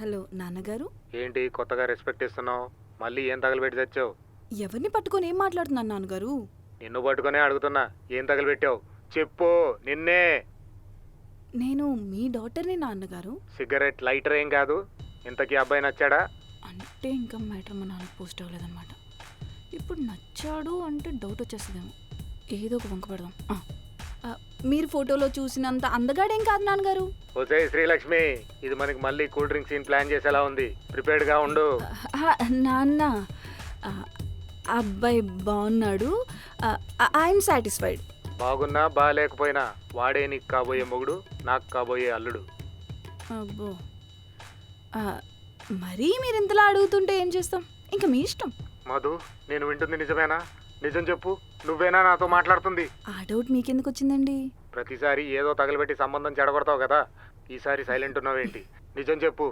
Hello నాన్నగారు. ఏంటి కొత్తగా రెస్పెక్ట్ ఇస్తున్నావు? మళ్ళీ ఏం తగలబెట్టి తెచ్చావు? ఎవరిని పట్టుకొని ఏం మాట్లాడుతున్నాను నాన్నగారు? నిన్ను పట్టుకునే అడుగుతున్నా, ఏం తగలబెట్టావు చెప్పు. నిన్నే. నేను మీ డాటర్ని నాన్నగారు. సిగరెట్ లైటర్ ఏం కాదు. ఇంతకీ అబ్బాయి నచ్చాడా? అంటే ఇంకా మ్యాటర్ మా నాన్న పోస్ట్ అవ్వలేదన్నమాట. ఇప్పుడు నచ్చాడు అంటే డౌట్ వచ్చేస్తుందేమో. ఏదో ఒక వంక పెడదాం. మీరు ఫోటోలో చూసినంత అందగాడేం కాదు నాన్నగారు. ఓసే శ్రీలక్ష్మి, ఇది మనకి మళ్ళీ కూల్ డ్రింక్ సీన్ ప్లాన్ చేసేలా ఉంది. ప్రిపేర్డ్గా ఉండు. నాన్న, అబ్బాయి బాగున్నాడు. I'm satisfied. బాగున్నా బాగాలేకపోయినా వాడే నీకు కాబోయే మొగుడు, నాకు కాబోయే అల్లుడు. అబ్బో, మరీ మీరు ఇంతలా అడుగుతుంటే ఏం చేస్తాం? ఇంకా మీ ఇష్టం. మధు, నేను వింటుంది నిజమేనా? నిజం చెప్పు, నువ్వేనా నాతో మాట్లాడుతుంది? ఆ డౌట్ మీకెందుకు వచ్చిందండి? ప్రతిసారి ఏదో తగలబెట్టి సంబంధం చెడగొడతావు కదా, ఈసారి సైలెంట్ ఉన్నావేంటి? నిజం చెప్పు,